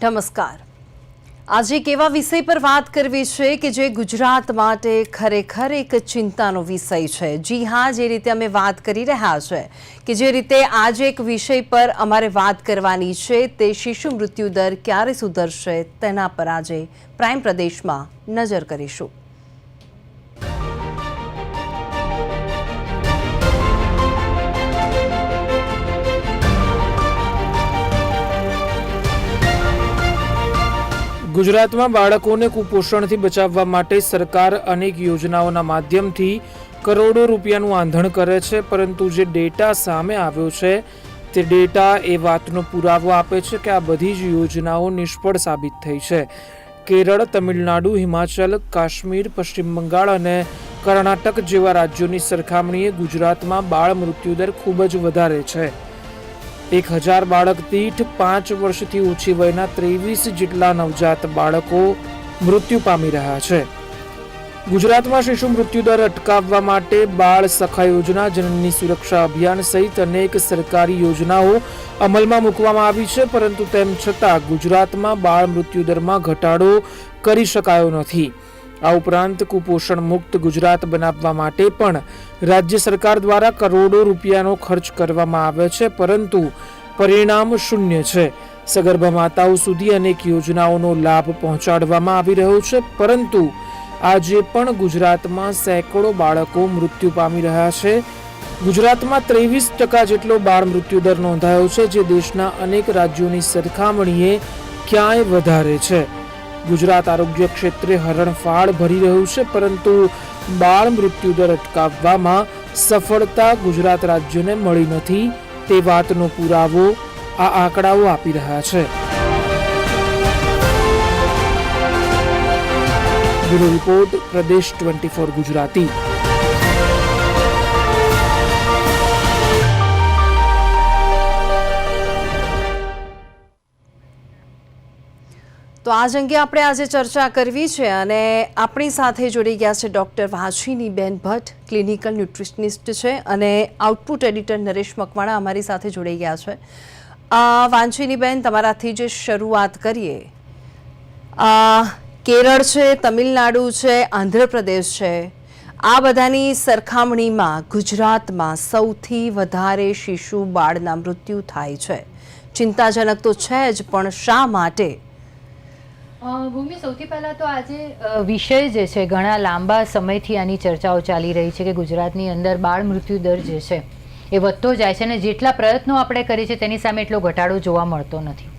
નમસ્કાર। આજે એક એવા વિષય પર વાત કરવી છે કે જે ગુજરાત માટે ખરેખર એક ચિંતાનો વિષય છે। જી હા, જે રીતે અમે વાત કરી રહ્યા છે કે જે રીતે આજે એક વિષય પર અમારે વાત કરવાની છે તે શિશુ મૃત્યુ દર ક્યારે સુધરશે તેના પર આજે પ્રાઇમ પ્રદેશમાં નજર કરીશું। ગુજરાતમાં બાળકોને કુપોષણથી બચાવવા માટે સરકાર અનેક યોજનાઓના માધ્યમથી કરોડો રૂપિયાનું આંધણ કરે છે, પરંતુ જે ડેટા સામે આવ્યો છે તે ડેટા એ વાતનો પુરાવો આપે છે કે આ બધી જ યોજનાઓ નિષ્ફળ સાબિત થઈ છે। કેરળ, તમિલનાડુ, હિમાચલ, કાશ્મીર, પશ્ચિમ બંગાળ અને કર્ણાટક જેવા રાજ્યોની સરખામણીએ ગુજરાતમાં બાળ મૃત્યુદર ખૂબ જ વધારે છે। 1000 બાળક દીઠ 5 વર્ષથી ઓછી વયના 23 જેટલા નવજાત બાળકો મૃત્યુ પામી રહ્યા છે। ગુજરાતમાં શિશુ મૃત્યુદર અટકાવવા માટે બાળ સખા યોજના, જનની સુરક્ષા અભિયાન સહિત અનેક સરકારી યોજનાઓ અમલમાં મૂકવામાં આવી છે, પરંતુ તેમ છતાં ગુજરાતમાં બાળ મૃત્યુદરમાં ઘટાડો કરી શકાયો નથી। આ ઉપરાંત કુપોષણ મુક્ત ગુજરાત બનાવવા માટે પણ રાજ્ય સરકાર દ્વારા કરોડો રૂપિયાનો ખર્ચ કરવામાં આવે છે, પરંતુ પરિણામ શૂન્ય છે। સગર્ભા માતાઓ સુધી અનેક યોજનાઓનો લાભ પહોંચાડવામાં આવી રહ્યો છે, પરંતુ આજે પણ ગુજરાતમાં સેંકડો બાળકો મૃત્યુ પામી રહ્યા છે। ગુજરાતમાં 23% જેટલો બાળ મૃત્યુદર નોંધાયો છે, જે દેશના અનેક રાજ્યોની સરખામણીએ ક્યાંય વધારે છે। ગુજરાત આરોગ્ય ક્ષેત્રે હરણફાળ ભરી રહ્યું છે, પરંતુ બાળ મૃત્યુદર અટકાવવામાં સફળતા ગુજરાત રાજ્યને મળી નથી તે વાતનો પુરાવો આ આંકડાઓ આપી રહ્યા છે। બ્યુરો રિપોર્ટ, પ્રદેશ 24 ગુજરાતી। તો આજ અંગે આપણે આજે ચર્ચા કરવી છે અને આપણી સાથે જોડી ગયા છે ડૉક્ટર વાંછીનીબેન ભટ્ટ, ક્લિનિકલ ન્યુટ્રિશનિસ્ટ છે, અને આઉટપુટ એડિટર નરેશ મકવાણા અમારી સાથે જોડાઈ ગયા છે। વાંછીનીબેન, તમારાથી જે શરૂઆત કરીએ, કેરળ છે, તમિલનાડુ છે, આંધ્રપ્રદેશ છે, આ બધાની સરખામણીમાં ગુજરાતમાં સૌથી વધારે શિશુ બાળના મૃત્યુ થાય છે। ચિંતાજનક તો છે જ, પણ શા માટે? ભૂમિ, સૌથી પહેલાં તો આજે વિષય જે છે, ઘણા લાંબા સમયથી આની ચર્ચાઓ ચાલી રહી છે કે ગુજરાતની અંદર બાળ મૃત્યુ દર જે છે એ વધતો જાય છે, અને જેટલા પ્રયત્નો આપણે કરીએ છીએ તેની સામે એટલો ઘટાડો જોવા મળતો નથી।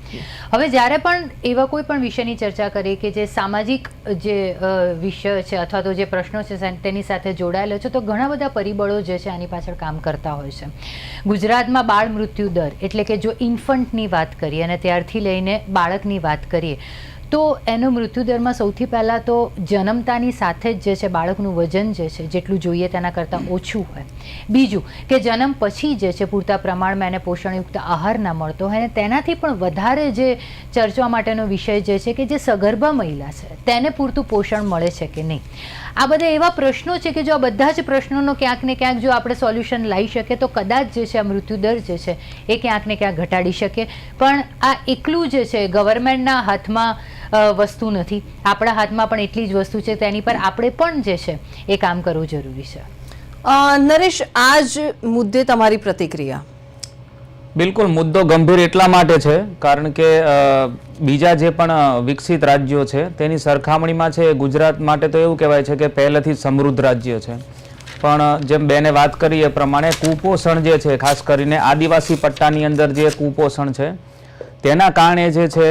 હવે જ્યારે પણ એવા કોઈ પણ વિષયની ચર્ચા કરીએ કે જે સામાજિક જે વિષય છે અથવા તો જે પ્રશ્નો છે તેની સાથે જોડાયેલો છે, તો ઘણા બધા પરિબળો જે છે આની પાછળ કામ કરતા હોય છે। ગુજરાતમાં બાળ મૃત્યુ દર એટલે કે જો ઇન્ફન્ટની વાત કરીએ અને ત્યારથી લઈને બાળકની વાત કરીએ તો એનો મૃત્યુદરમાં સૌથી પહેલાં તો જન્મતાની સાથે જ જે છે બાળકનું વજન જે છે જેટલું જોઈએ તેના કરતાં ઓછું હોય। બીજું કે જન્મ પછી જે છે પૂરતા પ્રમાણમાં એને પોષણયુક્ત આહાર ના મળતો હોય, અને તેનાથી પણ વધારે જે ચર્ચા માટેનો વિષય જે છે કે જે સગર્ભા મહિલા છે તેને પૂરતું પોષણ મળે છે કે નહીં। આ બધા એવા પ્રશ્નો છે કે જો આ બધા જ પ્રશ્નોનો ક્યાંક ને ક્યાંક જો આપણે સોલ્યુશન લાવી શકીએ તો કદાચ જે છે આ મૃત્યુદર જે છે એ ક્યાંક ને ક્યાંક ઘટાડી શકીએ। પણ આ એકલું જે છે ગવર્મેન્ટના હાથમાં વસ્તુ નથી, આપણા હાથમાં પણ એટલી જ વસ્તુ છે, તેની પર આપણે પણ જે છે એ કામ કરવું જરૂરી છે। નરેશ, આ જ મુદ્દે તમારી પ્રતિક્રિયા? બિલકુલ, મુદ્દો ગંભીર એટલા માટે છે કારણ કે બીજા જે પણ વિકસિત રાજ્યો છે તેની સરખામણીમાં છે ગુજરાત માટે તો એવું કહેવાય છે કે પહેલેથી સમૃદ્ધ રાજ્ય છે, પણ જેમ બેને વાત કરી એ પ્રમાણે કુપોષણ જે છે, ખાસ કરીને આદિવાસી પટ્ટાની અંદર જે કુપોષણ છે તેના કારણે જે છે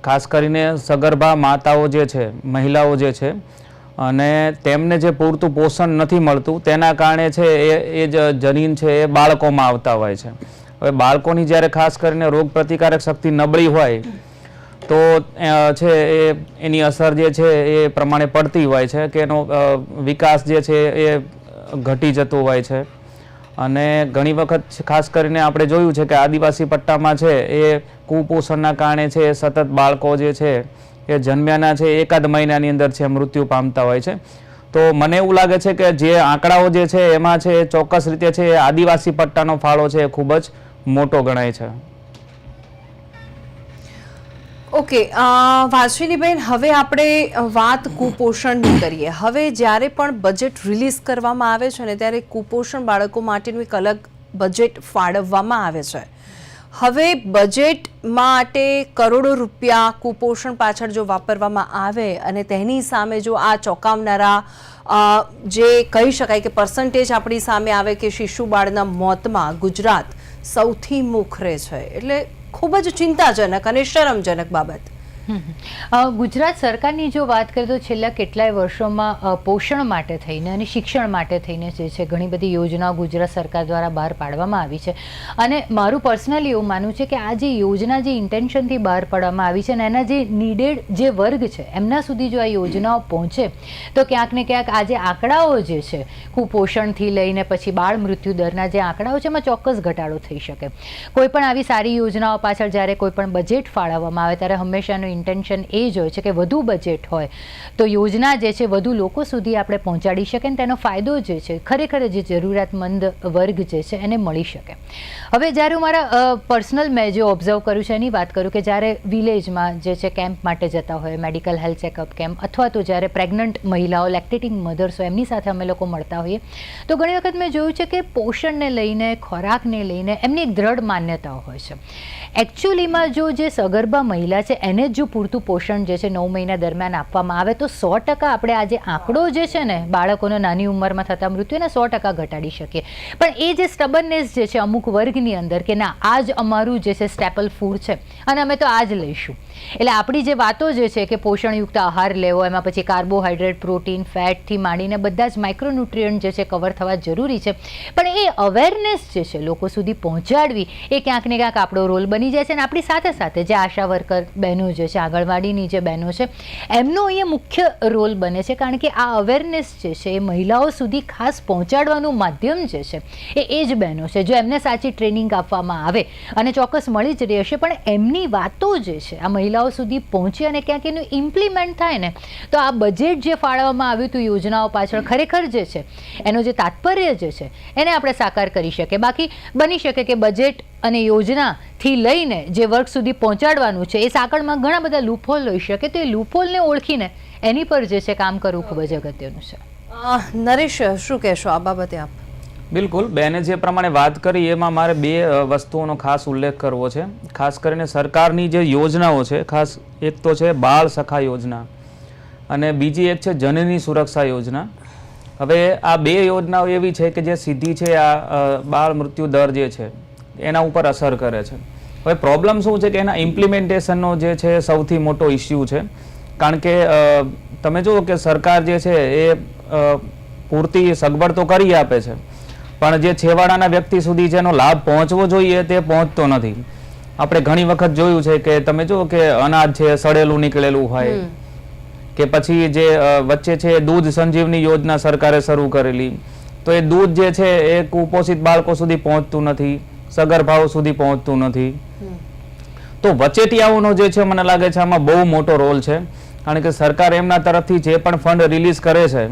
ખાસ કરીને સગર્ભા માતાઓ જે છે, મહિલાઓ જે છે, અને તેમને જે પૂરતું પોષણ નથી મળતું તેના કારણે છે એ જ જનીન છે એ બાળકોમાં આવતા હોય છે। હવે બાળકોની જ્યારે ખાસ કરીને રોગ પ્રતિકારક શક્તિ નબળી હોય તો છે એની અસર જે છે એ પ્રમાણે પડતી હોય છે કે એનો વિકાસ જે છે એ ઘટી જતો હોય છે। અને ઘણી વખત ખાસ કરીને આપણે જોયું છે કે આદિવાસી પટ્ટામાં છે એ કુપોષણના કારણે છે સતત બાળકો જે છે એ જન્મ્યાના છે એકાદ મહિનાની અંદર છે મૃત્યુ પામતા હોય છે। તો મને એવું લાગે છે કે જે આંકડાઓ જે છે એમાં છે ચોક્કસ રીતે છે આદિવાસી પટ્ટાનો ફાળો છે એ ખૂબ જ મોટો ગણાય છે। ઓકે વાસુનીબેન, હવે આપણે વાત કુપોષણની કરીએ. હવે જ્યારે પણ બજેટ રિલીઝ કરવામાં આવે છે ને ત્યારે કુપોષણ બાળકો માટેનું એક અલગ બજેટ ફાળવવામાં આવે છે. હવે બજેટ માટે કરોડો રૂપિયા કુપોષણ પાછળ જો વાપરવામાં આવે અને તેની સામે જો આ ચોંકાવનારા જે કહી શકાય કે પર્સન્ટેજ આપણી સામે આવે કે શિશુ બાળના મોતમાં ગુજરાત સૌથી મોખરે છે, એટલે ખૂબ જ ચિંતાજનક અને શરમજનક બાબત. ગુજરાત સરકારની જો વાત કરીએ તો છેલ્લા કેટલાય વર્ષોમાં પોષણ માટે થઈને અને શિક્ષણ માટે થઈને જે છે ઘણી બધી યોજનાઓ ગુજરાત સરકાર દ્વારા બહાર પાડવામાં આવી છે. અને મારું પર્સનલી એવું માનવું છે કે આ જે યોજના જે ઇન્ટેન્શનથી બહાર પાડવામાં આવી છે અને એના જે નીડેડ જે વર્ગ છે એમના સુધી જો આ યોજનાઓ પહોંચે તો ક્યાંક ને ક્યાંક આ જે આંકડાઓ જે છે કુપોષણથી લઈને પછી બાળ મૃત્યુ દરના જે આંકડાઓ છે એમાં ચોક્કસ ઘટાડો થઈ શકે. કોઈ પણ આવી સારી યોજનાઓ પાછળ જ્યારે કોઈ પણ બજેટ ફાળવવામાં આવે ત્યારે હંમેશાનું ઇન્ટેન્શન એ જ હોય છે કે વધુ બજેટ હોય તો યોજના જે છે વધુ લોકો સુધી આપણે પહોંચાડી શકીએ અને તેનો ફાયદો જે છે ખરેખર જે જરૂરિયાતમંદ વર્ગ જે છે એને મળી શકે. હવે જ્યારે હું મારા પર્સનલ મેં જે ઓબ્ઝર્વ કર્યું છે એની વાત કરું કે જ્યારે વિલેજમાં જે છે કેમ્પ માટે જતા હોય, મેડિકલ હેલ્થ ચેકઅપ કેમ્પ, અથવા તો જ્યારે પ્રેગ્નન્ટ મહિલાઓ, લેક્ટેટિંગ મધર્સ હોય એમની સાથે અમે લોકો મળતા હોઈએ તો ઘણી વખત મેં જોયું છે કે પોષણને લઈને, ખોરાકને લઈને એમની એક દ્રઢ માન્યતાઓ હોય છે. એકચ્યુઅલીમાં જો જે સગર્ભા મહિલા છે એને જ જો પૂરતું પોષણ જે છે 9 મહિના દરમિયાન આપવામાં આવે તો 100% આપણે આ જે આંકડો જે છે ને બાળકોનો નાની ઉંમરમાં થતા મૃત્યુને 100% ઘટાડી શકીએ. પણ એ જે સ્ટબનનેસ જે છે અમુક વર્ગની અંદર કે ના આ જ અમારું જે છે સ્ટેપલ ફૂડ છે અને અમે તો આ જ લઈશું, એટલે આપણી જે વાતો જે છે કે પોષણયુક્ત આહાર લેવો, એમાં પછી કાર્બોહાઈડ્રેટ, પ્રોટીન, ફેટથી માંડીને બધા જ માઇક્રોન્યુટ્રિયન્ટ જે છે કવર થવા જરૂરી છે. પણ એ અવેરનેસ જે છે લોકો સુધી પહોંચાડવી એ ક્યાંક ને ક્યાંક આપણો રોલ બની જાય છે. અને આપણી સાથે સાથે જે આશા વર્કર બહેનો જે છે, આંગણવાડીની જે બહેનો છે એમનો અહીંયા મુખ્ય રોલ બને છે, કારણ કે આ અવેરનેસ જે છે એ મહિલાઓ સુધી ખાસ પહોંચાડવાનું માધ્યમ જે છે એ જ બહેનો છે. જો એમને સાચી ટ્રેનિંગ આપવામાં આવે અને ચોક્કસ મળી જ રહેશે પણ એમની વાતો જે છે આ મહિલાઓ સુધી પહોંચે અને ક્યાંક એનું ઇમ્પ્લિમેન્ટ થાય ને તો આ બજેટ જે ફાળવવામાં આવ્યું હતું યોજનાઓ પાછળ ખરેખર જે છે એનો જે તાત્પર્ય જે છે એને આપણે સાકાર કરી શકીએ. બાકી બની શકે કે બજેટ અને યોજનાથી લઈને જે વર્ગ સુધી પહોંચાડવાનું છે એ સાંકળમાં ઘણા બધા લૂપહોલ હોઈ શકે, તો એ લૂપહોલને ઓળખીને એની પર જે છે કામ કરવું ખૂબ જ અગત્યનું છે. નરેશ, શું કહેશો આ બાબતે આપ? બિલકુલ, બેને જે પ્રમાણે વાત કરી એમાં મારે બે વસ્તુઓનો ખાસ ઉલ્લેખ કરવો છે. ખાસ કરીને સરકારની જે યોજનાઓ છે, ખાસ એક તો છે બાળ સખા યોજના અને બીજી એક છે જનની સુરક્ષા યોજના. હવે આ બે યોજનાઓ એવી છે કે જે સીધી છે આ બાળ મૃત્યુ દર જે છે એના ઉપર અસર કરે છે. હવે પ્રોબ્લેમ શું છે કે એના ઇમ્પ્લિમેન્ટેશનનો જે છે સૌથી મોટો ઇસ્યુ છે. કારણ કે તમે જુઓ કે સરકાર જે છે એ પૂરતી સગવડ તો કરી આપે છે પણ જે છેવાડાના વ્યક્તિ સુધી જેનો લાભ પહોંચવો જોઈએ તે પહોંચતો નથી. આપણે ઘણી વખત જોયું છે કે તમે જુઓ કે અનાજ છે સડેલું નીકળેલું હોય કે પછી જે વચ્ચે છે દૂધ સંજીવની યોજના સરકારે શરૂ કરેલી, તો એ દૂધ જે છે એ કુપોષિત બાળકો સુધી પહોંચતું નથી, સગર્ભાઓ સુધી પહોંચતું નથી. તો વચેટિયાઓનો જે છે મને લાગે છે આમાં બહુ મોટો રોલ છે. કારણ કે સરકાર એમના તરફથી જે પણ ફંડ રિલીઝ કરે છે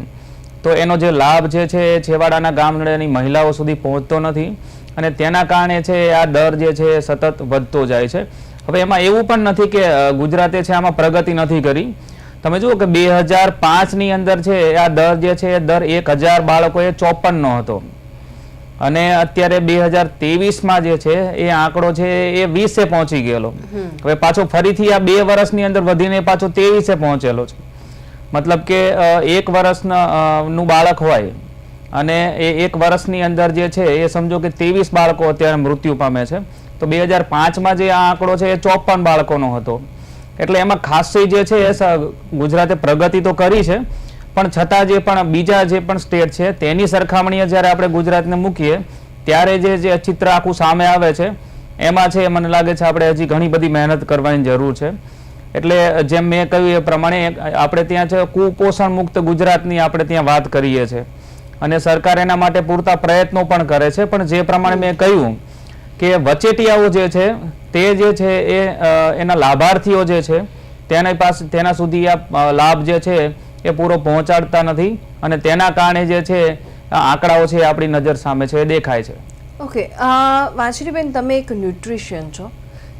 તો એનો જે લાભ જે છે એ છેવાડાના ગામડાની મહિલાઓ સુધી પહોંચતો નથી અને તેના કારણે છે આ દર જે છે એ સતત વધતો જાય છે. હવે એમાં એવું પણ નથી કે ગુજરાતે છે આમાં પ્રગતિ નથી કરી. તમે જુઓ કે 2005ની અંદર છે આ દર જે છે એ દર 1000 બાળકોએ 54 નો હતો અને અત્યારે 2023માં જે છે એ આંકડો છે એ 20 પહોંચી ગયેલો. હવે પાછો ફરીથી આ 2 વર્ષની અંદર વધીને પાછો 23 પહોંચેલો છે. મતલબ કે 1 વર્ષનું બાળક હોય અને એ 1 વર્ષની અંદર જે છે એ સમજો કે 23 બાળકો અત્યારે મૃત્યુ પામે છે, તો 2005માં જે આ આંકડો છે એ 54 બાળકોનો હતો. એટલે એમાં ખાસી જે છે એ ગુજરાતે પ્રગતિ તો કરી છે પણ છતાં જે પણ બીજા જે પણ સ્ટેટ છે તેની સરખામણીએ જ્યારે આપણે ગુજરાતને મૂકીએ ત્યારે જે ચિત્ર આખું સામે આવે છે એમાં છે મને લાગે છે આપણે હજી ઘણી બધી મહેનત કરવાની જરૂર છે. એટલે જેમ મેં કહ્યું એ પ્રમાણે આપણે ત્યાં છે કુપોષણ મુક્ત ગુજરાતની આપણે ત્યાં વાત કરીએ છીએ અને સરકાર એના માટે પૂરતા પ્રયત્નો પણ કરે છે. પણ જે પ્રમાણે મેં કહ્યું કે વચેટિયાઓ જે છે તે જે છે એ એના લાભાર્થીઓ જે છે તેના સુધી આ લાભ જે છે એ પૂરો પહોંચાડતા નથી અને તેના કારણે જે છે આંકડાઓ છે આપણી નજર સામે છે એ દેખાય છે. ઓકે, વાંચરીબેન, તમે એક ન્યુટ્રિશિયન છો,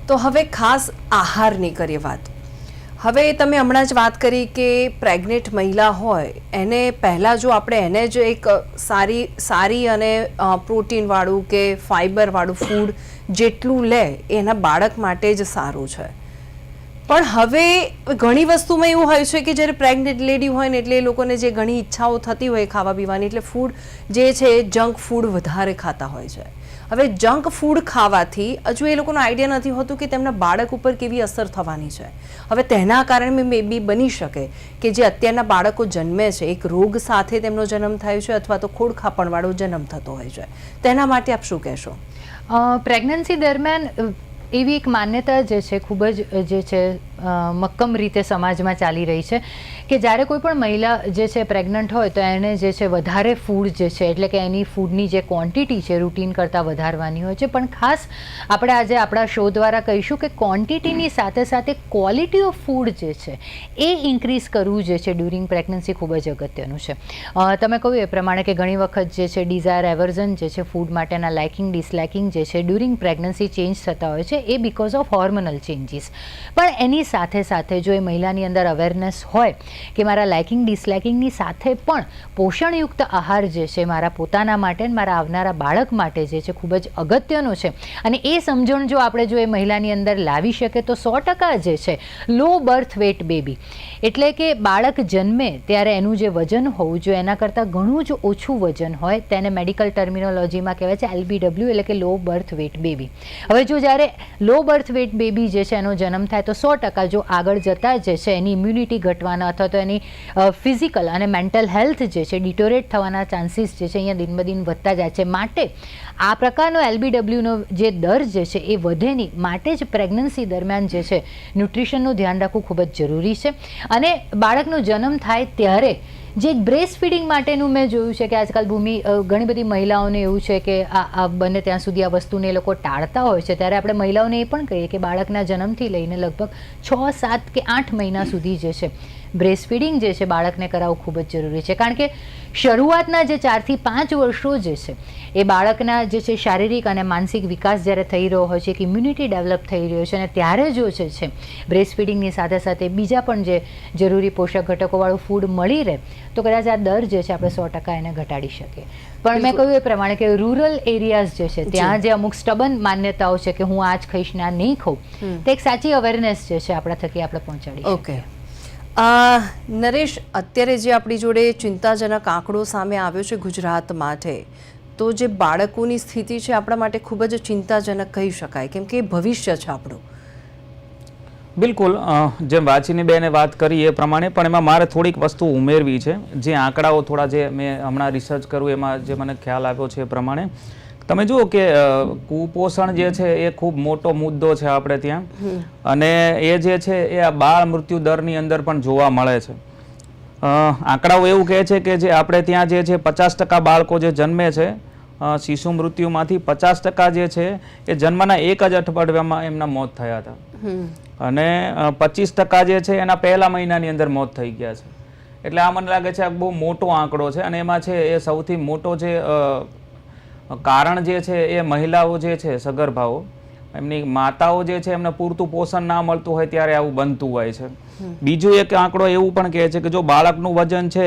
તો હવે ખાસ આહારની કરીએ વાત. હવે તમે હમણાં જ વાત કરી કે પ્રેગ્નેન્ટ મહિલા હોય એને પહેલાં જો આપણે એને જ એક સારી અને પ્રોટીનવાળું કે ફાઇબરવાળું ફૂડ જેટલું લે એ એના બાળક માટે જ સારું છે. પણ હવે ઘણી વસ્તુમાં એવું હોય છે કે જ્યારે પ્રેગ્નેન્ટ લેડી હોય ને એટલે એ લોકોને જે ઘણી ઈચ્છાઓ થતી હોય ખાવા પીવાની, એટલે ફૂડ જે છે એ જંક ફૂડ વધારે ખાતા હોય છે. હવે જંક ફૂડ ખાવાથી હજુ એ લોકોનો આઈડિયા નથી હોતું કે તેમના બાળક ઉપર કેવી અસર થવાની છે. હવે તેના કારણે મે બી બની શકે કે જે અત્યારના બાળકો જન્મે છે એક રોગ સાથે તેમનો જન્મ થાય છે અથવા તો ખોડખાપણવાળો જન્મ થતો હોય છે. તેના માટે આપ શું કહેશો? પ્રેગ્નન્સી દરમિયાન એવી એક માન્યતા જે છે ખૂબ જ જે છે મક્કમ રીતે સમાજમાં ચાલી રહી છે કે જ્યારે કોઈ પણ મહિલા જે છે પ્રેગ્નન્ટ હોય તો એને જે છે વધારે ફૂડ જે છે એટલે કે એની ફૂડની જે ક્વોન્ટિટી છે રૂટીન કરતાં વધારવાની હોય છે. પણ ખાસ આપણે આજે આપણા શો દ્વારા કહીશું કે ક્વોન્ટિટીની સાથે સાથે ક્વોલિટી ઓફ ફૂડ જે છે એ ઇન્ક્રીઝ કરવું જે છે ડ્યુરિંગ પ્રેગ્નન્સી ખૂબ જ અગત્યનું છે. તમે કહ્યું એ પ્રમાણે કે ઘણી વખત જે છે ડિઝાયર એવર્ઝન જે છે ફૂડ માટેના લાઇકિંગ ડિસલાઇકિંગ જે છે ડ્યુરિંગ પ્રેગ્નન્સી ચેન્જ થતા હોય છે એ બિકોઝ ઓફ હોર્મોનલ ચેન્જીસ. પણ એની સાથે સાથે જો એ મહિલાની અંદર અવેરનેસ હોય કે મારા લાઇકિંગ ડિસલાઇકિંગની સાથે પણ પોષણયુક્ત આહાર જે છે મારા પોતાના માટે અને મારા આવનારા બાળક માટે જે છે ખૂબ જ અગત્યનો છે, અને એ સમજણ જો આપણે જો એ મહિલાની અંદર લાવી શકે તો 100% જે છે લો બર્થ વેટ બેબી એટલે કે બાળક જન્મે ત્યારે એનું જે વજન હોવું જોઈએ એના કરતાં ઘણું જ ઓછું વજન હોય તેને મેડિકલ ટર્મિનોલોજીમાં કહેવાય છે LBW એટલે કે લો બર્થ વેટ બેબી. હવે જો જ્યારે લો બર્થ વેટ બેબી જે છે એનો જન્મ થાય તો 100% જો આગળ જતાં જે છે એની ઇમ્યુનિટી ઘટવાના અથવા તો એની ફિઝિકલ અને મેન્ટલ હેલ્થ જે છે ડિટોરેટ થવાના ચાન્સીસ જે છે અહીંયા દિન બદિન વધતા જાય છે. માટે આ પ્રકારનો LBWનો જે દર જે છે એ વધે નહીં માટે જ પ્રેગ્નન્સી દરમિયાન જે છે ન્યુટ્રિશનનું ધ્યાન રાખવું ખૂબ જ જરૂરી છે. અને બાળકનો જન્મ થાય ત્યારે જે બ્રેસ્ટ ફીડિંગ માટેનું મેં જોયું છે કે આજકાલ ભૂમિ ઘણી બધી મહિલાઓને એવું છે કે આ બને ત્યાં સુધી આ વસ્તુને એ લોકો ટાળતા હોય છે. ત્યારે આપણે મહિલાઓને એ પણ કહીએ કે બાળકના જન્મથી લઈને લગભગ 6, 7 કે 8 મહિના સુધી જે છે બ્રેસ્ટ ફીડિંગ જે છે બાળકને કરાવવું ખૂબ જ જરૂરી છે. કારણ કે શરૂઆતના જે 4 થી 5 વર્ષો જે છે એ બાળકના જે છે શારીરિક અને માનસિક વિકાસ જ્યારે થઈ રહ્યો હોય છે, એક ઇમ્યુનિટી ડેવલપ થઈ રહ્યો છે, અને ત્યારે જો છે બ્રેસ્ટ ફીડિંગની સાથે સાથે બીજા પણ જે જરૂરી પોષક ઘટકોવાળું ફૂડ મળી રહે તો કદાચ આ દર જે છે આપણે 100% એને ઘટાડી શકીએ. પણ મેં કહ્યું એ પ્રમાણે કે રૂરલ એરિયાઝ જે છે ત્યાં જે અમુક સ્ટબન માન્યતાઓ છે કે હું આ જ ખાઈશ ને આ નહીં ખાઉં, તે એક સાચી અવેરનેસ જે છે આપણા થકી આપણે પહોંચાડી. ઓકે નરેશ, અત્યારે જે આપણી જોડે ચિંતાજનક આંકડો સામે આવ્યો છે ગુજરાત માટે, તો જે બાળકોની સ્થિતિ છે આપણા માટે ખૂબ જ ચિંતાજનક કહી શકાય, કેમ કે ભવિષ્ય છે આપણું. બિલકુલ, જેમ વાંચીની બેને વાત કરી એ પ્રમાણે પણ એમાં મારે થોડીક વસ્તુ ઉમેરવી છે. જે આંકડાઓ થોડા જે મેં હમણાં રિસર્ચ કર્યું એમાં જે મને ખ્યાલ આવ્યો છે એ પ્રમાણે તમે જુઓ કે કુપોષણ જે છે એ ખૂબ મોટો મુદ્દો છે આપણે ત્યાં, અને એ જે છે એ આ બાળ મૃત્યુ દરની અંદર પણ જોવા મળે છે. આંકડાઓ એવું કહે છે કે જે આપણે ત્યાં જે છે 50% બાળકો જે જન્મે છે શિશુ મૃત્યુમાંથી 50% જે છે એ જન્મના 1 જ અઠવાડિયામાં એમના મોત થયા હતા, અને 25% જે છે એના પહેલા મહિનાની અંદર મોત થઈ ગયા છે. એટલે આ મને લાગે છે આ બહુ મોટો આંકડો છે, અને એમાં છે એ સૌથી મોટો જે કારણ જે છે એ મહિલાઓ જે છે સગર્ભાઓ, એમની માતાઓ જે છે એમને પૂરતું પોષણ ના મળતું હોય ત્યારે આવું બનતું હોય છે. બીજું એક આંકડો એવું પણ કહે છે કે જો બાળકનું વજન છે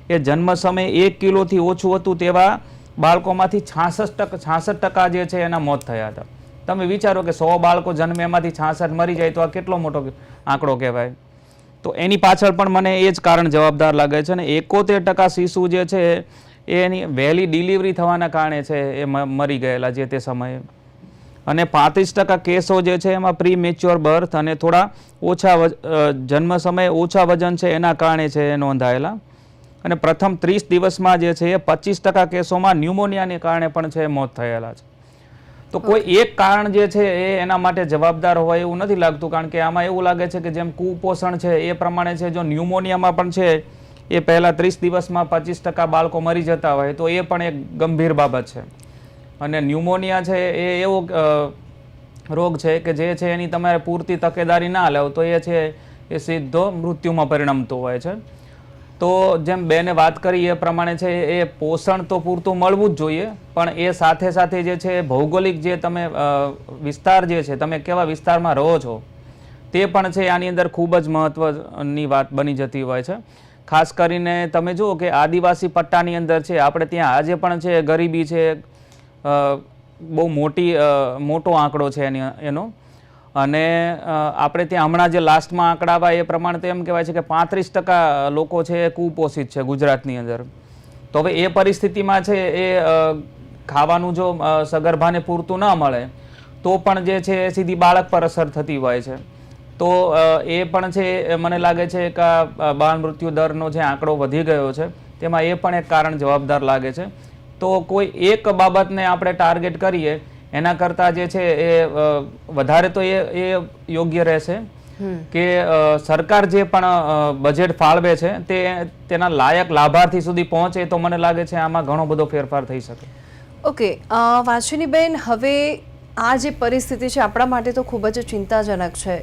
એ જન્મ સમયે 1 કિલોથી ઓછું હતું તેવા બાળકોમાંથી 66% જે છે એના મોત થયા હતા. તમે વિચારો કે 100 બાળકો જન્મે એમાંથી 66 મરી જાય તો આ કેટલો મોટો આંકડો કહેવાય. તો એની પાછળ પણ મને એ જ કારણ જવાબદાર લાગે છે. અને 71% શિશુ જે છે એની વહેલી ડિલિવરી થવાના કારણે છે એ મરી ગયેલા જે તે સમયે, અને 35% કેસો જે છે એમાં પ્રી મેચ્યોર બર્થ અને થોડા ઓછા જન્મ સમયે ઓછા વજન છે એના કારણે છે એ નોંધાયેલા, અને પ્રથમ 30 દિવસમાં જે છે એ 25% કેસોમાં ન્યુમોનિયાને કારણે પણ છે મોત થયેલા છે. તો કોઈ એક કારણ જે છે એ એના માટે જવાબદાર હોય એવું નથી લાગતું, કારણ કે આમાં એવું લાગે છે કે જેમ કુપોષણ છે એ પ્રમાણે છે જો ન્યુમોનિયામાં પણ છે એ પહેલા 30 દિવસમાં 25% બાળકો મરી જતા હોય તો એ પણ એક ગંભીર બાબત છે. અને ન્યુમોનિયા છે એ એવો રોગ છે કે જે છે એની તમારે પૂરતી તકેદારી ના લેવ તો એ છે એ સીધો મૃત્યુમાં પરિણમતો હોય છે. તો જેમ બેને વાત કરી એ પ્રમાણે છે એ પોષણ તો પૂરતું મળવું જ જોઈએ, પણ એ સાથે સાથે જે છે ભૌગોલિક જે તમે વિસ્તાર જે છે, તમે કેવા વિસ્તારમાં રહો છો તે પણ છે આની અંદર ખૂબ જ મહત્વની વાત બની જતી હોય છે. ખાસ કરીને તમે જુઓ કે આદિવાસી પટ્ટાની અંદર છે આપણે ત્યાં આજે પણ છે ગરીબી છે, બહુ મોટો આંકડો છે એનો. અને આપણે ત્યાં હમણાં જે લાસ્ટમાં આંકડા આવ્યા એ પ્રમાણે તો એમ કહેવાય છે કે 35% લોકો છે એ કુપોષિત છે ગુજરાતની અંદર. તો હવે એ પરિસ્થિતિમાં છે એ ખાવાનું જો સગર્ભાને પૂરતું ન મળે તો પણ જે છે એ સીધી બાળક પર અસર થતી હોય છે. તો એ પણ છે મને લાગે છે કે બાળ મૃત્યુ દરનો જે આંકડો વધી ગયો છે તેમાં એ પણ એક કારણ જવાબદાર લાગે છે. તો કોઈ એક બાબતને આપણે ટાર્ગેટ કરીએ એના કરતાં જે છે એ વધારે તો એ યોગ્ય રહેશે કે સરકાર જે પણ બજેટ ફાળવે છે તેના લાયક લાભાર્થી સુધી પહોંચે તો મને લાગે છે આમાં ઘણો બધો ફેરફાર થઈ શકે. ઓકે વાંચનીબેન, હવે આ જે પરિસ્થિતિ છે આપણા માટે તો ખૂબ જ ચિંતાજનક છે.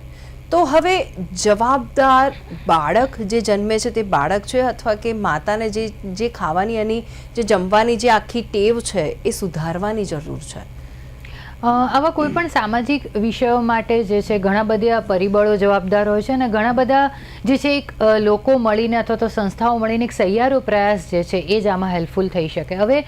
તો હવે જવાબદાર બાળક જે જન્મે છે તે બાળક છે અથવા કે માતાને જે ખાવાની અને જે જમવાની જે આખી ટેવ છે એ સુધારવાની જરૂર છે? આવા કોઈ પણ સામાજિક વિષયો માટે જે છે ઘણા બધા પરિબળો જવાબદાર હોય છે અને ઘણા બધા જે છે એક લોકો મળીને અથવા તો સંસ્થાઓ મળીને એક સહિયારો પ્રયાસ જે છે એ જ આમાં હેલ્પફુલ થઈ શકે. હવે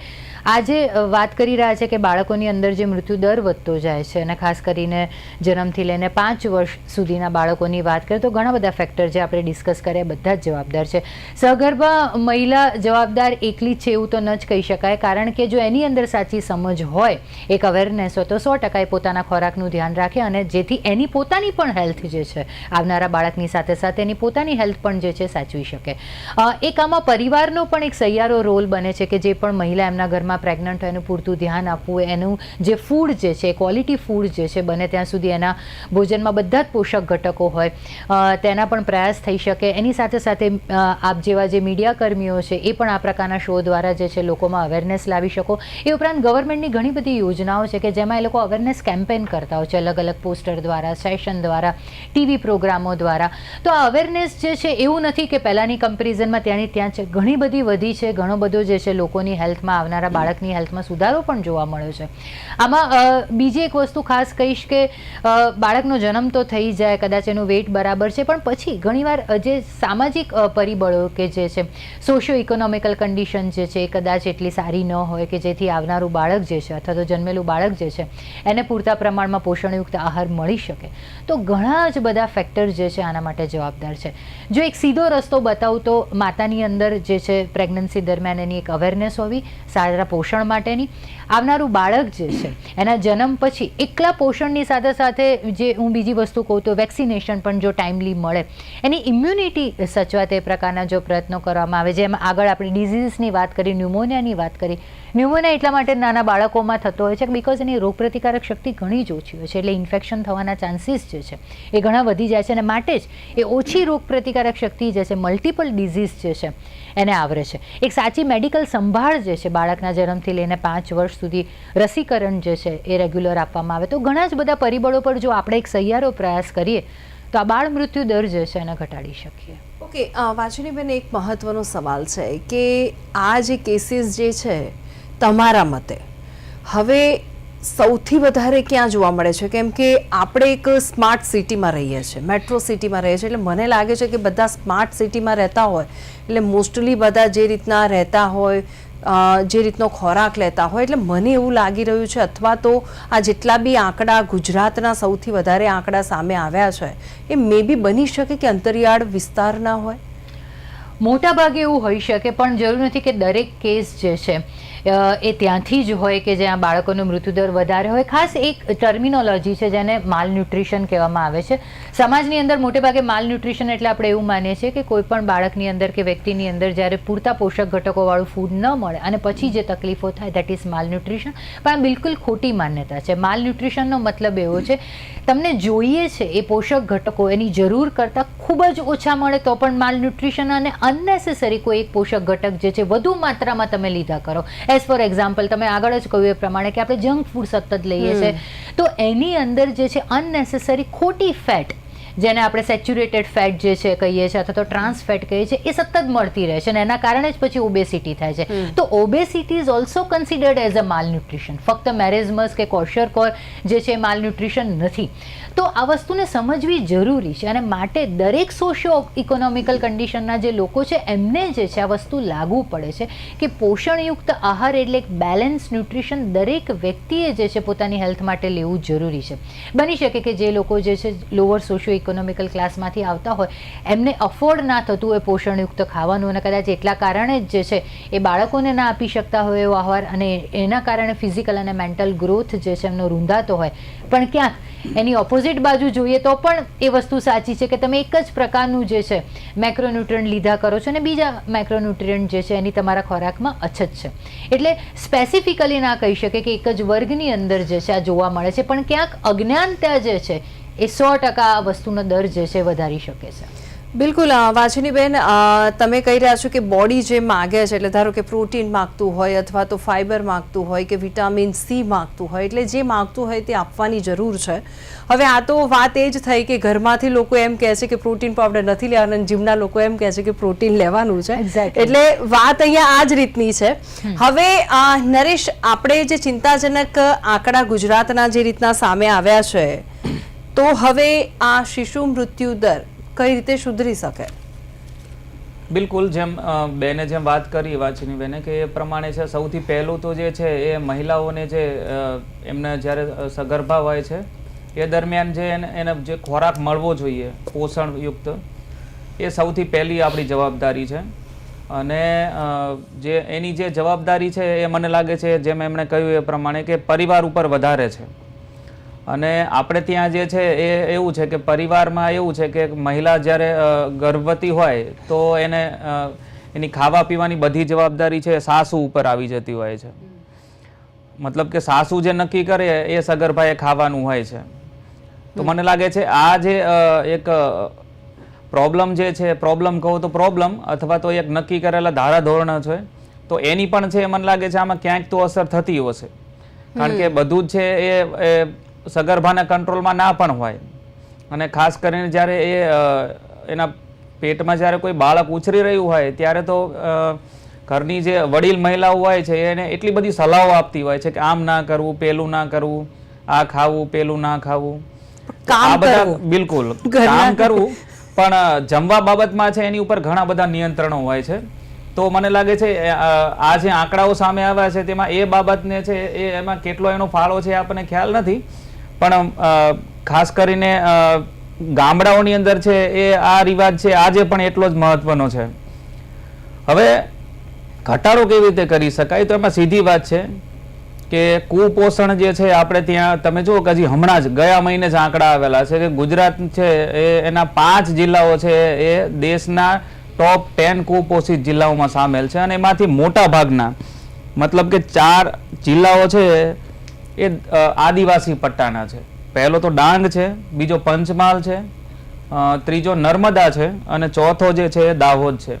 આજે વાત કરી રહ્યા છે કે બાળકોની અંદર જે મૃત્યુ દર વધતો જાય છે અને ખાસ કરીને જન્મથી લઈને 5 વર્ષ સુધીના બાળકોની વાત કરીએ તો ઘણા બધા ફેક્ટર જે આપણે ડિસ્કસ કર્યા બધા જ જવાબદાર છે. સગર્ભા મહિલા જવાબદાર એકલી જ છે એવું તો ન જ કહી શકાય, કારણ કે જો એની અંદર સાચી સમજ હોય, એક અવેરનેસ હોય તો 100% એ પોતાના ખોરાકનું ધ્યાન રાખે અને જેથી એની પોતાની પણ હેલ્થ જે છે આવનારા બાળકની સાથે સાથે એની પોતાની હેલ્થ પણ જે છે સાચવી શકે. એક આમાં પરિવારનો પણ એક સહિયારો રોલ બને છે કે જે પણ મહિલા એમના ઘરમાં પ્રેગ્નન્ટ હોય એનું પૂરતું ધ્યાન આપવું, એનું જે ફૂડ જે છે ક્વોલિટી ફૂડ જે છે બને ત્યાં સુધી એના ભોજનમાં બધા જ પોષક ઘટકો હોય તેના પણ પ્રયાસ થઈ શકે. એની સાથે સાથે આપ જેવા જે મીડિયા કર્મીઓ છે એ પણ આ પ્રકારના શો દ્વારા જે છે લોકોમાં અવેરનેસ લાવી શકો. એ ઉપરાંત ગવર્મેન્ટની ઘણી બધી યોજનાઓ છે કે જેમાં એ લોકો અવેરનેસ કેમ્પેન કરતા હોય છે અલગ અલગ પોસ્ટર દ્વારા, સેશન દ્વારા, ટીવી પ્રોગ્રામો દ્વારા. તો આ અવેરનેસ જે છે એવું નથી કે પહેલાંની કમ્પેરિઝનમાં ત્યાંની ત્યાં છે, ઘણી બધી વધી છે. ઘણો બધો જે છે લોકોની હેલ્થમાં આવનારા બાળકની હેલ્થમાં સુધારો પણ જોવા મળ્યો છે. આમાં બીજી એક વસ્તુ ખાસ કહીશ કે બાળકનો જન્મ તો થઈ જાય, કદાચ એનું વેઇટ બરાબર છે, પણ પછી ઘણીવાર જે સામાજિક પરિબળો કે જે છે સોશિયો ઇકોનોમિકલ કન્ડિશન જે છે એ કદાચ એટલી સારી ન હોય કે જેથી આવનારું બાળક જે છે અથવા તો જન્મેલું બાળક જે છે એને પૂરતા પ્રમાણમાં પોષણયુક્ત આહાર મળી શકે. તો ઘણા જ બધા ફેક્ટર જે છે આના માટે જવાબદાર છે. જો એક સીધો રસ્તો બતાવું તો માતાની અંદર જે છે પ્રેગ્નન્સી દરમિયાન એની એક અવેરનેસ હોવી, સારા પોષણ માટેની. આવનારું બાળક જે છે એના જન્મ પછી એકલા પોષણની સાથે સાથે જે હું બીજી વસ્તુ કહું તો વેક્સિનેશન પણ જો ટાઈમલી મળે, એની ઇમ્યુનિટી સચવા તે પ્રકારના જો પ્રયત્નો કરવામાં આવે. જેમ આગળ આપણે ડિઝીઝની વાત કરી, ન્યુમોનિયાની વાત કરી. ન્યુમોનિયા એટલા માટે નાના બાળકોમાં થતો હોય છે બિકોઝ એની રોગપ્રતિકારક શક્તિ ઘણી જ ઓછી હોય છે, એટલે ઇન્ફેક્શન થવાના ચાન્સીસ જે છે એ ઘણા વધી જાય છે અને માટે જ એ ઓછી રોગપ્રતિકારક શક્તિ જે છે મલ્ટિપલ ડિઝીઝ જે છે એને આવરે છે. એક સાચી મેડિકલ સંભાળ જે છે બાળકના જન્મથી લઈને 5 વર્ષ સુધી રસીકરણ જે છે એ રેગ્યુલર આપવામાં આવે. તો ઘણા જ બધા પરિબળો પર જો આપણે એક સહિયારો પ્રયાસ કરીએ તો આ બાળ મૃત્યુ દર જે છે એને ઘટાડી શકીએ. ઓકે વાંચનીબેન, એક મહત્વનો સવાલ છે કે આ જે કેસીસ જે છે તમારા મતે હવે સૌથી વધારે ક્યાં જોવા મળે છે? કેમ કે આપણે એક સ્માર્ટ સિટીમાં રહીએ છીએ, મેટ્રો સિટીમાં રહીએ છીએ, એટલે મને લાગે છે કે બધા સ્માર્ટ સિટીમાં રહેતા હોય એટલે મોસ્ટલી બધા જે રીતના રહેતા હોય, જે રીતનો ખોરાક લેતા હોય, એટલે મને એવું લાગી રહ્યું છે અથવા તો આ જેટલા બી આંકડા ગુજરાતના સૌથી વધારે આંકડા સામે આવ્યા છે એ મે બી બની શકે કે અંતરિયાળ વિસ્તારના હોય. મોટા ભાગે એવું હોઈ શકે, પણ જરૂર નથી કે દરેક કેસ જે છે એ ત્યાંથી જ હોય કે જ્યાં બાળકોનો મૃત્યુદર વધારે હોય. ખાસ એક ટર્મિનોલોજી છે જેને માલન્યુટ્રિશન કહેવામાં આવે છે. સમાજની અંદર મોટે ભાગે માલન્યુટ્રિશન એટલે આપણે એવું માનીએ છીએ કે કોઈ પણ બાળકની અંદર કે વ્યક્તિની અંદર જ્યારે પૂરતા પોષક ઘટકોવાળું ફૂડ ન મળે અને પછી જે તકલીફો થાય દેટ ઇઝ માલન્યુટ્રિશન. પણ આ બિલકુલ ખોટી માન્યતા છે. માલન્યુટ્રિશનનો મતલબ એવો છે તમને જોઈએ છે એ પોષક ઘટકો એની જરૂર કરતાં ખૂબ જ ઓછા મળે તો પણ માલન્યુટ્રિશન, અને અનનેસેસરી કોઈ એક પોષક ઘટક જે છે વધુ માત્રામાં તમે લીધા કરો. એઝ ફોર એક્ઝામ્પલ તમે આગળ જ કહ્યું એ પ્રમાણે કે આપણે જંક ફૂડ સતત લઈએ છીએ તો એની અંદર જે છે અનનેસેસરી ખોટી ફેટ જેને આપણે સેચ્યુરેટેડ ફેટ જે છે કહીએ છીએ અથવા તો ટ્રાન્સ ફેટ કહીએ છીએ એ સતત મળતી રહે છે અને એના કારણે જ પછી ઓબેસિટી થાય છે. તો obesity is also considered as a માલન્યુટ્રિશન. ફક્ત મેરેઝમસ કે કોશરકોર જે છે માલન્યુટ્રિશન નથી. તો આ વસ્તુને સમજવી જરૂરી છે અને માટે દરેક સોશિયો ઇકોનોમિકલ કન્ડિશનના જે લોકો છે એમને જે છે આ વસ્તુ લાગુ પડે છે કે પોષણયુક્ત આહાર એટલે એક બેલેન્સ ન્યુટ્રિશન દરેક વ્યક્તિએ જે છે પોતાની હેલ્થ માટે લેવું જરૂરી છે. બની શકે કે જે લોકો જે છે લોઅર સોશિયો ઇકોનોમિકલ ક્લાસમાંથી આવતા હોય એમને અફોર્ડ ના થતું હોય પોષણયુક્ત ખાવાનું અને કદાચ એટલા કારણે જ જે છે એ બાળકોને ના આપી શકતા હોય એવો આહાર અને એના કારણે ફિઝિકલ અને મેન્ટલ ગ્રોથ જે છે એમનો રૂંધાતો હોય. પણ ક્યાંક એની ઓપોઝિટ બાજુ જોઈએ તો પણ એ વસ્તુ સાચી છે કે તમે એક જ પ્રકારનું જે છે મેક્રોન્યુટ્રિયન્ટ લીધા કરો છો અને બીજા મેક્રોન્યુટ્રિયન્ટ જે છે એની તમારા ખોરાકમાં અછત છે. એટલે સ્પેસિફિકલી ના કહી શકે કે એક જ વર્ગની અંદર જે છે આ જોવા મળે છે, પણ ક્યાંક અજ્ઞાનતા જે છે એ 100% આ વસ્તુનો દર જે છે વધારી શકે છે. બિલકુલ વાંચનીબેન, તમે કહી રહ્યા છો કે બોડી જે માગે છે એટલે ધારો કે પ્રોટીન માગતું હોય અથવા તો ફાઇબર માગતું હોય કે વિટામિન સી માગતું હોય એટલે જે માગતું હોય તે આપવાની જરૂર છે. હવે આ તો વાત એ જ થઈ કે ઘરમાંથી લોકો એમ કહે છે કે પ્રોટીન પાવડર નથી લેવાનું અને જીમના લોકો એમ કહે છે કે પ્રોટીન લેવાનું છે. એટલે વાત અહીંયા આ જ રીતની છે. હવે નરેશ, આપણે જે ચિંતાજનક આંકડા ગુજરાતના જે રીતના સામે આવ્યા છે તો હવે આ શિશુ મૃત્યુ દર કઈ રીતે સુધરી શકે? બિલકુલ, જેમ બેને જેમ વાત કરી વાંચીની બેને કે એ પ્રમાણે છે, સૌથી પહેલું તો જે છે એ મહિલાઓને જે એમને જ્યારે સગર્ભા હોય છે એ દરમિયાન જે એને જે ખોરાક મળવો જોઈએ પોષણયુક્ત, એ સૌથી પહેલી આપણી જવાબદારી છે. અને જે એની જે જવાબદારી છે એ મને લાગે છે જેમ એમણે કહ્યું એ પ્રમાણે કે પરિવાર ઉપર વધારે છે. અને આપણે ત્યાં જે છે એ એવું છે કે પરિવારમાં એવું છે કે મહિલા જ્યારે ગર્ભવતી હોય તો એને એની ખાવા પીવાની બધી જવાબદારી છે સાસુ ઉપર આવી જતી હોય છે. મતલબ કે સાસુ જે નક્કી કરે એ સગર્ભાએ ખાવાનું હોય છે. તો મને લાગે છે આ જે એક પ્રોબ્લેમ જે છે, પ્રોબ્લેમ કહો તો પ્રોબ્લેમ અથવા તો એક નક્કી કરેલા ધારાધોરણ છે, તો એની પણ છે મને લાગે છે આમાં ક્યાંક તો અસર થતી હશે. કારણ કે બધું જ છે એ સગર્ભાના કંટ્રોલમાં ના પણ હોય. અને ખાસ કરીને જ્યારે એ એના પેટમાં જ્યારે કોઈ બાળક ઉછરી રહ્યું હોય ત્યારે તો ઘરની જે વડીલ મહિલાઓ હોય છે એને એટલી બધી સલાહો આપતી હોય છે કે આમ ના કરવું, પેલું ના કરવું, આ ખાવું, પેલું ના ખાવું, આ બધા બિલકુલ કામ કરવું. પણ જમવા બાબતમાં છે એની ઉપર ઘણા બધા નિયંત્રણો હોય છે. તો મને લાગે છે આ જે આંકડાઓ સામે આવ્યા છે તેમાં એ બાબતને છે એ એમાં કેટલો એનો ફાળો છે આપણને ખ્યાલ નથી. પણ ખાસ કરીને ગામડાઓની અંદર છે એ આ રિવાજ છે આજે પણ એટલો જ મહત્વનો છે. હવે ઘટાડો કેવી રીતે કરી શકાય? તો એમાં સીધી વાત છે કે કુપોષણ જે છે આપણે ત્યાં તમે જુઓ કે હજી હમણાં જ ગયા મહિને જ આંકડા આવેલા છે કે ગુજરાત છે એ એના 5 જિલ્લાઓ છે એ દેશના ટોપ 10 કુપોષિત જિલ્લાઓમાં સામેલ છે. અને એમાંથી મોટા ભાગના મતલબ કે 4 જિલ્લાઓ છે એ આદિવાસી પટ્ટાના છે. પહેલો તો ડાંગ છે, બીજો પંચમહાલ છે, ત્રીજો નર્મદા છે અને ચોથો જે છે એ દાહોદ છે.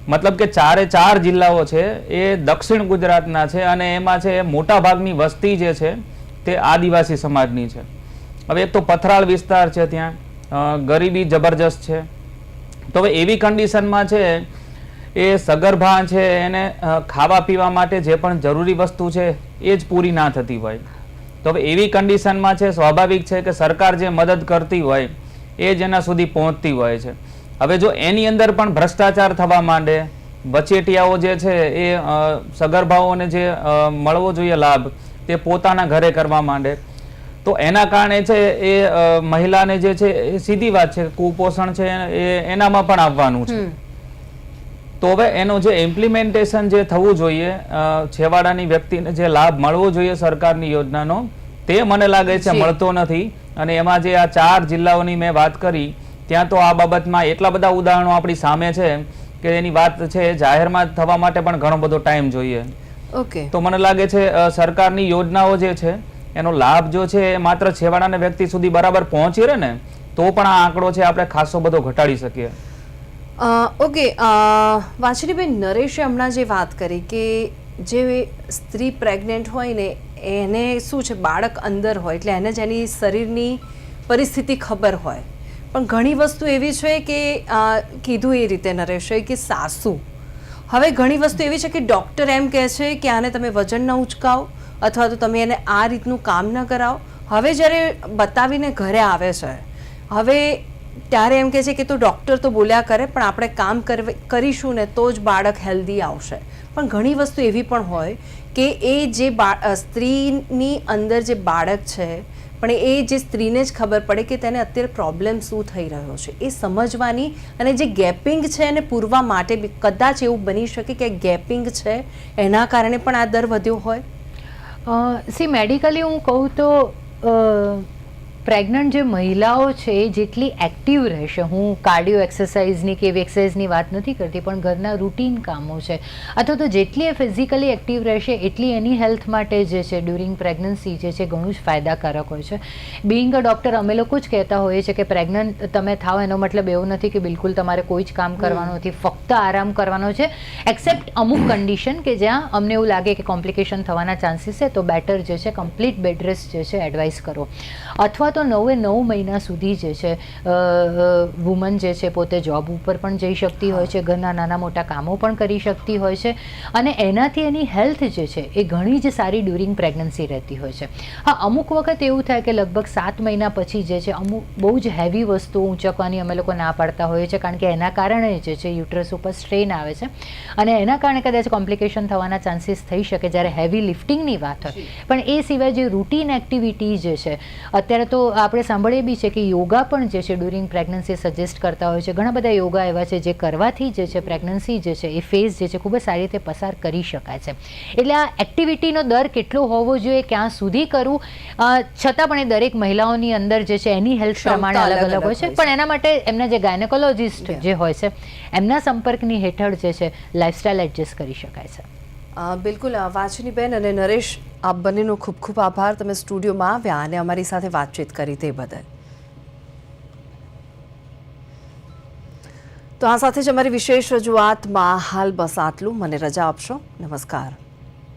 મતલબ કે 4 જિલ્લાઓ છે એ દક્ષિણ ગુજરાતના છે અને એમાં છે મોટા ભાગની વસ્તી જે છે તે આદિવાસી સમાજની છે. હવે એક તો પથરાળ વિસ્તાર છે, ત્યાં ગરીબી જબરજસ્ત છે. તો હવે એવી કન્ડિશનમાં છે એ સગર્ભા છે એને ખાવા પીવા માટે જે પણ જરૂરી વસ્તુ છે એ જ પૂરી ના થતી હોય. તો હવે એવી કન્ડિશનમાં છે સ્વાભાવિક છે કે સરકાર જે મદદ કરતી હોય એ જ એના સુધી પહોંચતી હોય છે. હવે જો એની અંદર પણ ભ્રષ્ટાચાર થવા માંડે, વચેટિયાઓ જે છે એ સગર્ભાઓને જે મળવો જોઈએ લાભ તે પોતાના ઘરે કરવા માંડે, તો એના કારણે છે એ મહિલાને જે છે એ સીધી વાત છે કુપોષણ છે એ એનામાં પણ આવવાનું છે. તો હવે એનો જે ઇમ્પ્લિમેન્ટેશન જે થવું જોઈએ, છેવાડાની વ્યક્તિને જે લાભ મળવો જોઈએ સરકારની યોજનાનો, તે મને લાગે છે મળતો નથી. અને એમાં જે આ 4 જિલ્લાઓની મેં વાત કરી ત્યાં તો આ બાબતમાં એટલા બધા ઉદાહરણો આપણી સામે છે કે એની વાત છે જાહેરમાં થવા માટે પણ ઘણો બધો ટાઈમ જોઈએ. તો મને લાગે છે સરકારની યોજનાઓ જે છે એનો લાભ જો છે એ માત્ર છેવાડાના વ્યક્તિ સુધી બરાબર પહોંચી રહે ને તો પણ આ આંકડો છે આપણે ખાસો બધો ઘટાડી શકીએ. વાંચનીબેન, નરેશે હમણાં જે વાત કરી કે જે સ્ત્રી પ્રેગ્નેન્ટ હોય ને એને શું છે બાળક અંદર હોય એટલે એને જ એની શરીરની પરિસ્થિતિ ખબર હોય, પણ ઘણી વસ્તુ એવી છે કે કીધું એ રીતે નરેશે કે સાસુ, હવે ઘણી વસ્તુ એવી છે કે ડૉક્ટર એમ કહે છે કે આને તમે વજન ન ઉચકાવો અથવા તો તમે એને આ રીતનું કામ ન કરાવો. હવે જ્યારે બતાવીને ઘરે આવે છે, હવે ત્યારે એમ કહે છે કે તો ડૉક્ટર તો બોલ્યા કરે પણ આપણે કામ કરીશું ને તો જ બાળક હેલ્ધી આવશે. પણ ઘણી વસ્તુ એવી પણ હોય કે એ જે સ્ત્રીની અંદર જે બાળક છે, પણ એ જે સ્ત્રીને જ ખબર પડે કે તેને અત્યારે પ્રોબ્લેમ શું થઈ રહ્યો છે એ સમજવાની, અને જે ગેપિંગ છે એને પૂરવા માટે કદાચ એવું બની શકે કે ગેપિંગ છે એના કારણે પણ આ દર વધ્યો હોય. મેડિકલી હું કહું તો પ્રેગ્નન્ટ જે મહિલાઓ છે એ જેટલી એક્ટિવ રહેશે, હું કાર્ડિયો એક્સરસાઇઝની કે એવી એક્સરસાઇઝની વાત નથી કરતી, પણ ઘરના રૂટીન કામો છે અથવા તો જેટલી એ ફિઝિકલી એક્ટિવ રહેશે એટલી એની હેલ્થ માટે જે છે ડ્યુરિંગ પ્રેગ્નન્સી જે છે ઘણું જ ફાયદાકારક હોય છે. બિંગ અ ડૉક્ટર અમે લોકો જ કહેતા હોઈએ છીએ કે પ્રેગ્નન્ટ તમે થાઓ એનો મતલબ એવું નથી કે બિલકુલ તમારે કોઈ જ કામ કરવાનું નથી, ફક્ત આરામ કરવાનો છે, એક્સેપ્ટ અમુક કન્ડિશન કે જ્યાં અમને એવું લાગે કે કોમ્પ્લિકેશન થવાના ચાન્સીસ છે તો બેટર જે છે કમ્પ્લીટ બેડ રેસ્ટ જે છે એડવાઇસ કરો. અથવા તો 9 મહિના સુધી જે છે વુમન જે છે પોતે જોબ ઉપર પણ જઈ શકતી હોય છે, ઘરના નાના મોટા કામો પણ કરી શકતી હોય છે, અને એનાથી એની હેલ્થ જે છે એ ઘણી જ સારી ડ્યુરિંગ પ્રેગ્નન્સી રહેતી હોય છે. હા, અમુક વખત એવું થાય કે લગભગ 7 મહિના પછી જે છે અમુક બહુ જ હેવી વસ્તુઓ ઊંચકવાની અમે લોકો ના પાડતા હોઈએ છીએ, કારણ કે એના કારણે જે છે યુટ્રસ ઉપર સ્ટ્રેન આવે છે અને એના કારણે કદાચ કોમ્પ્લિકેશન થવાના ચાન્સીસ થઈ શકે જ્યારે હેવી લિફ્ટિંગની વાત હોય. પણ એ સિવાય જે રૂટીન એક્ટિવિટી જે છે, અત્યારે તો આપણે સાંભળીએ બી છે કે યોગા પણ જે છે ડ્યુરિંગ પ્રેગ્નન્સી સજેસ્ટ કરતા હોય છે. ઘણા બધા યોગા એવા છે જે કરવાથી જે છે પ્રેગ્નન્સી જે છે એ ફેઝ જે છે ખૂબ જ સારી રીતે પસાર કરી શકાય છે. એટલે આ એક્ટિવિટીનો દર કેટલો હોવો જોઈએ, ક્યાં સુધી કરવું, છતાં પણ એ દરેક મહિલાઓની અંદર જે છે એની હેલ્થ પ્રમાણે અલગ અલગ હોય છે. પણ એના માટે એમના જે ગાયનેકોલોજિસ્ટ જે હોય છે એમના સંપર્કની હેઠળ જે છે લાઇફસ્ટાઇલ એડજસ્ટ કરી શકાય છે. બિલકુલ. વાંચનીબેન અને નરેશ, આપ બંનેનો ખૂબ ખૂબ આભાર, તમે સ્ટુડિયોમાં આવ્યા અને અમારી સાથે વાતચીત કરી તે બદલ. તો આ સાથે જ અમારી વિશેષ રજૂઆતમાં હાલ બસ આટલું. મને રજા આપશો. નમસ્કાર.